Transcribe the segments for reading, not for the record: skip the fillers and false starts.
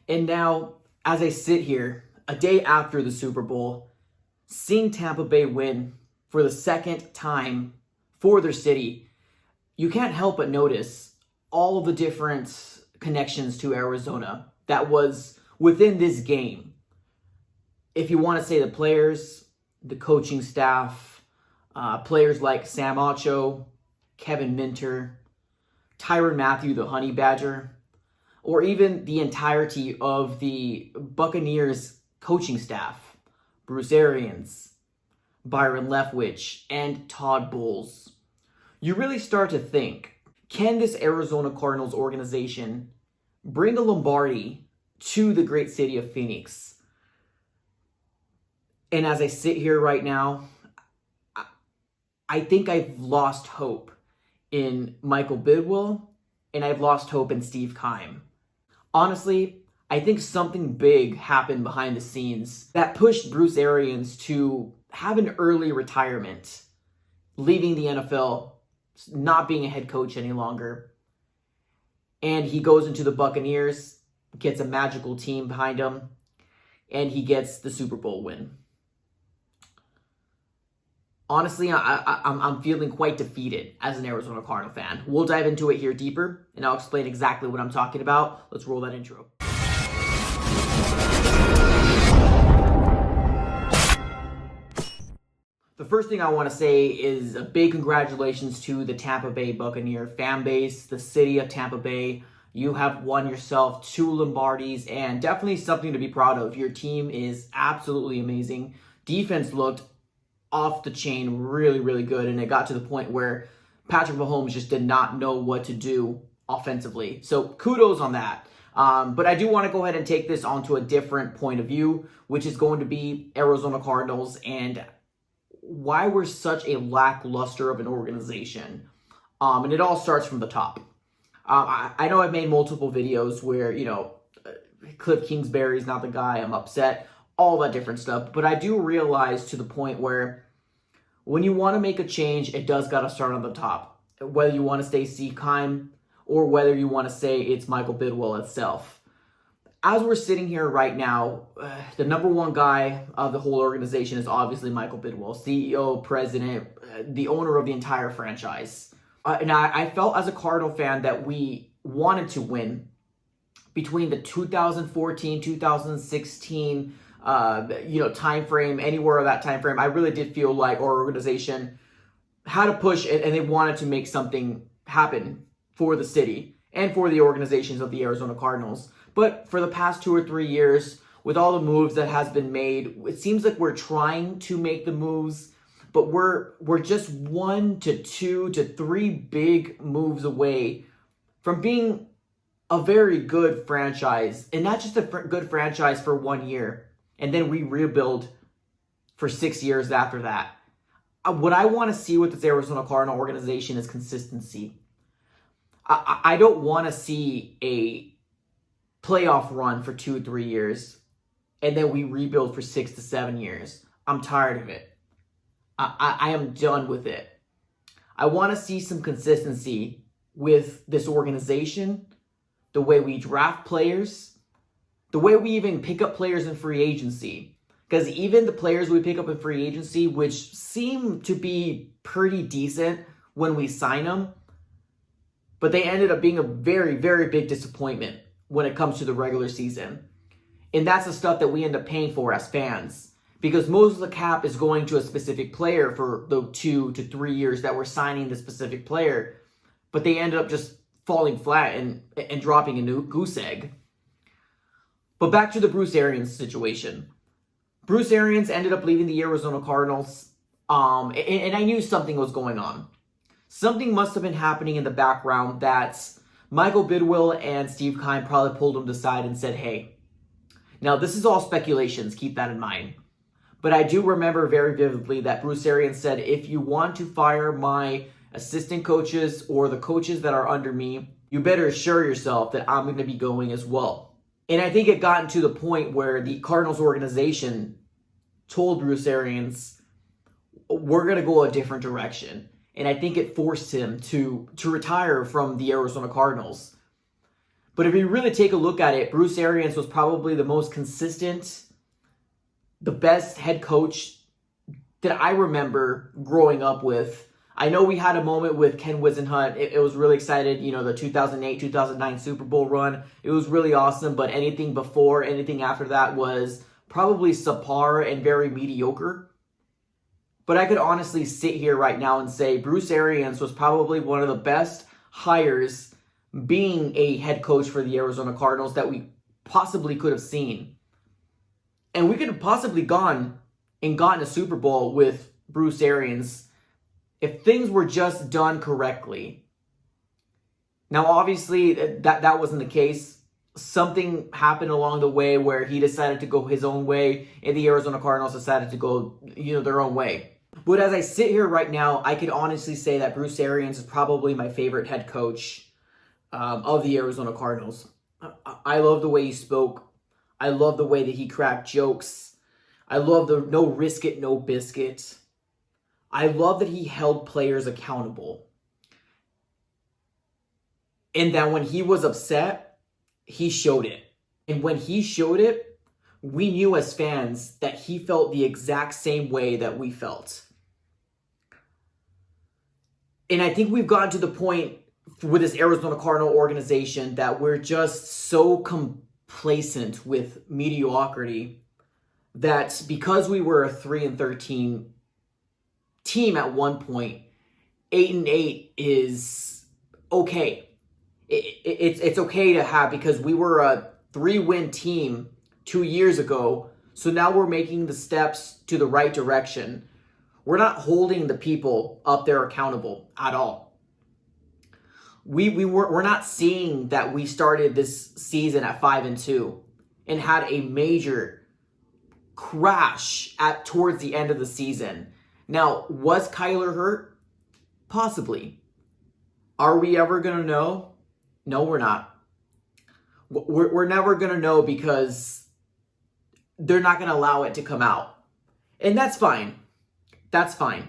And now, as I sit here, a day after the Super Bowl, seeing Tampa Bay win for the second time for their city, you can't help but notice all the different connections to Arizona that was within this game. If you want to say the players, the coaching staff, players like Sam Ocho, Kevin Minter, Tyrann Mathieu, the Honey Badger, or even the entirety of the Buccaneers coaching staff, Bruce Arians, Byron Leftwich, and Todd Bowles, you really start to think, can this Arizona Cardinals organization bring a Lombardi to the great city of Phoenix? And as I sit here right now, I think I've lost hope in Michael Bidwill, and I've lost hope in Steve Keim. Honestly, I think something big happened behind the scenes that pushed Bruce Arians to have an early retirement, leaving the NFL, not being a head coach any longer. And he goes into the Buccaneers, gets a magical team behind him, and he gets the Super Bowl win. Honestly, I'm feeling quite defeated as an Arizona Cardinal fan. We'll dive into it here deeper, and I'll explain exactly what I'm talking about. Let's roll that intro. The first thing I want to say is a big congratulations to the Tampa Bay Buccaneer fan base, the city of Tampa Bay. You have won yourself 2 Lombardis, and definitely something to be proud of. Your team is absolutely amazing. Defense looked off the chain, really, really good. And it got to the point where Patrick Mahomes just did not know what to do offensively. So kudos on that. But I do want to go ahead and take this onto a different point of view, which is going to be Arizona Cardinals and why we're such a lackluster of an organization. And it all starts from the top. I know I've made multiple videos where, Cliff Kingsbury's not the guy, I'm upset, all that different stuff. But I do realize to the point where when you want to make a change, it does got to start on the top. Whether you want to say Steve Keim or whether you want to say it's Michael Bidwill itself. As we're sitting here right now, the number one guy of the whole organization is obviously Michael Bidwill, CEO, president, the owner of the entire franchise. And I felt as a Cardinal fan that we wanted to win between the 2014, 2016 time frame, anywhere of that time frame. I really did feel like our organization had a push and they wanted to make something happen for the city and for the organizations of the Arizona Cardinals. But for the past 2 or 3 years, with all the moves that has been made, it seems like we're trying to make the moves, but we're just 1 to 2 to 3 big moves away from being a very good franchise, and not just a good franchise for 1 year. And then we rebuild for 6 years after that. What I want to see with this Arizona Cardinal organization is consistency. I don't want to see a playoff run for 2 or 3 years, and then we rebuild for 6 to 7 years. I'm tired of it. I am done with it. I want to see some consistency with this organization, the way we draft players, the way we even pick up players in free agency. Because even the players we pick up in free agency, which seem to be pretty decent when we sign them, but they ended up being a very, very big disappointment when it comes to the regular season. And that's the stuff that we end up paying for as fans. Because most of the cap is going to a specific player for the 2 to 3 years that we're signing the specific player. But they ended up just falling flat and dropping a new goose egg. But back to the Bruce Arians situation. Bruce Arians ended up leaving the Arizona Cardinals, and I knew something was going on. Something must have been happening in the background that Michael Bidwill and Steve Keim probably pulled him aside and said, hey, now this is all speculations, keep that in mind. But I do remember very vividly that Bruce Arians said, if you want to fire my assistant coaches or the coaches that are under me, you better assure yourself that I'm going to be going as well. And I think it gotten to the point where the Cardinals organization told Bruce Arians, we're going to go a different direction. And I think it forced him to retire from the Arizona Cardinals. But if you really take a look at it, Bruce Arians was probably the most consistent, the best head coach that I remember growing up with. I know we had a moment with Ken Whisenhunt. It was really excited, the 2008-2009 Super Bowl run. It was really awesome, but anything before, anything after that was probably subpar and very mediocre. But I could honestly sit here right now and say Bruce Arians was probably one of the best hires being a head coach for the Arizona Cardinals that we possibly could have seen. And we could have possibly gone and gotten a Super Bowl with Bruce Arians if things were just done correctly. Now, obviously, that wasn't the case. Something happened along the way where he decided to go his own way, and the Arizona Cardinals decided to go, their own way. But as I sit here right now, I can honestly say that Bruce Arians is probably my favorite head coach of the Arizona Cardinals. I love the way he spoke. I love the way that he cracked jokes. I love the no risk it, no biscuit. I love that he held players accountable. And that when he was upset, he showed it. And when he showed it, we knew as fans that he felt the exact same way that we felt. And I think we've gotten to the point with this Arizona Cardinal organization that we're just so complacent with mediocrity that because we were a 3-13 team at one point, 8-8 is okay. It's okay to have, because we were a 3-win team 2 years ago. So now we're making the steps to the right direction. We're not holding the people up there accountable at all. We're not seeing that we started this season at 5-2 and had a major crash towards the end of the season. Now, was Kyler hurt? Possibly. Are we ever going to know? No, we're not. We're never going to know because they're not going to allow it to come out. And that's fine. That's fine.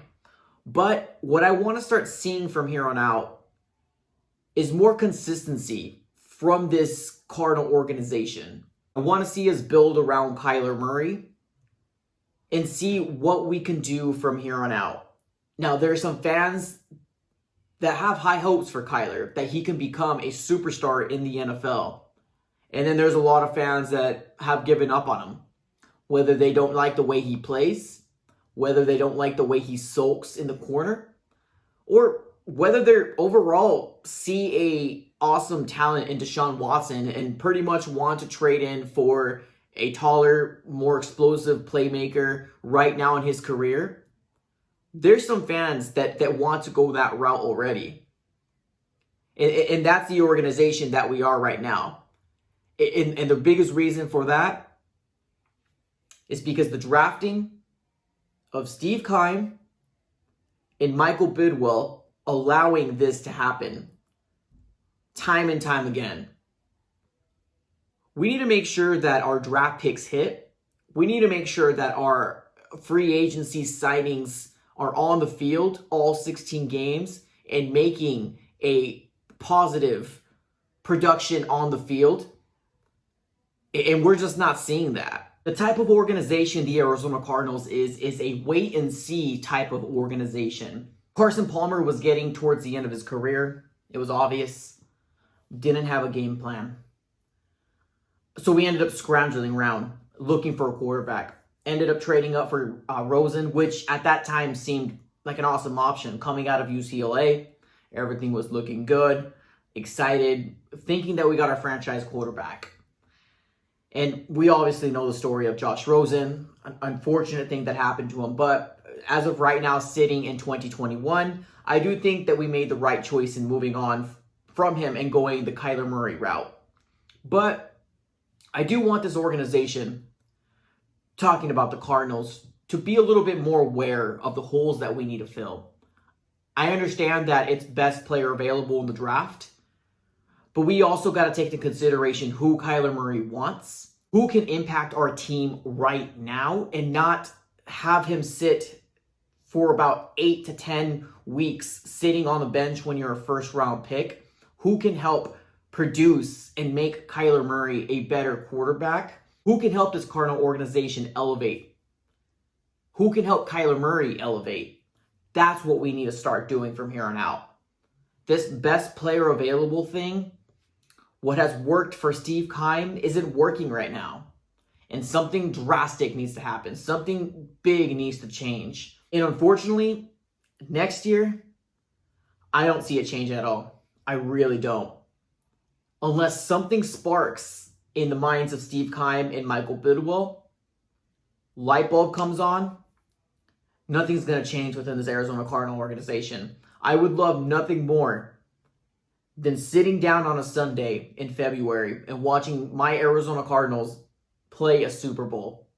But what I want to start seeing from here on out is more consistency from this Cardinal organization. I want to see us build around Kyler Murray and see what we can do from here on out. Now, there are some fans that have high hopes for Kyler, that he can become a superstar in the NFL. And then there's a lot of fans that have given up on him, whether they don't like the way he plays, whether they don't like the way he sulks in the corner, or whether they overall see a awesome talent in Deshaun Watson and pretty much want to trade in for a taller, more explosive playmaker right now in his career. There's some fans that want to go that route already. And that's the organization that we are right now. And the biggest reason for that is because the drafting of Steve Keim and Michael Bidwell allowing this to happen time and time again. We need to make sure that our draft picks hit. We need to make sure that our free agency signings are on the field all 16 games and making a positive production on the field. And we're just not seeing that. The type of organization the Arizona Cardinals is a wait and see type of organization. Carson Palmer was getting towards the end of his career. It was obvious. Didn't have a game plan. So we ended up scrounging around, looking for a quarterback. Ended up trading up for Rosen, which at that time seemed like an awesome option. Coming out of UCLA, everything was looking good. Excited, thinking that we got our franchise quarterback. And we obviously know the story of Josh Rosen. An unfortunate thing that happened to him. But as of right now, sitting in 2021, I do think that we made the right choice in moving on from him and going the Kyler Murray route. But I do want this organization, talking about the Cardinals, to be a little bit more aware of the holes that we need to fill. I understand that it's best player available in the draft, but we also got to take into consideration who Kyler Murray wants, who can impact our team right now, and not have him sit for about 8 to 10 weeks sitting on the bench when you're a first round pick, who can help produce and make Kyler Murray a better quarterback? Who can help this Cardinal organization elevate? Who can help Kyler Murray elevate? That's what we need to start doing from here on out. This best player available thing, what has worked for Steve Keim isn't working right now. And something drastic needs to happen. Something big needs to change. And unfortunately, next year, I don't see it change at all. I really don't. Unless something sparks in the minds of Steve Keim and Michael Bidwell, light bulb comes on, nothing's going to change within this Arizona Cardinal organization. I would love nothing more than sitting down on a Sunday in February and watching my Arizona Cardinals play a Super Bowl.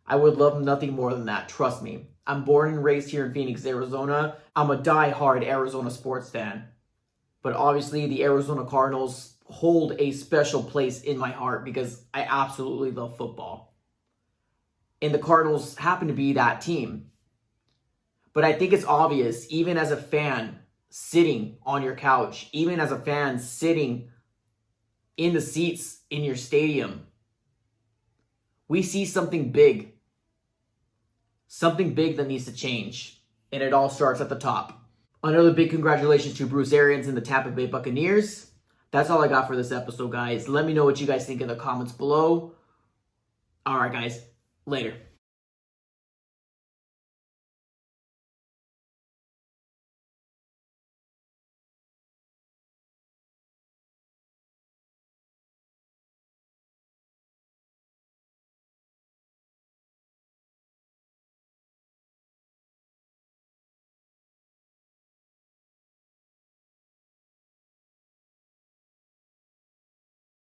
I would love nothing more than that, trust me. I'm born and raised here in Phoenix, Arizona. I'm a die-hard Arizona sports fan. But obviously, the Arizona Cardinals hold a special place in my heart because I absolutely love football. And the Cardinals happen to be that team. But I think it's obvious, even as a fan sitting on your couch, even as a fan sitting in the seats in your stadium, we see something big. Something big that needs to change. And it all starts at the top. Another big congratulations to Bruce Arians and the Tampa Bay Buccaneers. That's all I got for this episode, guys. Let me know what you guys think in the comments below. All right, guys. Later.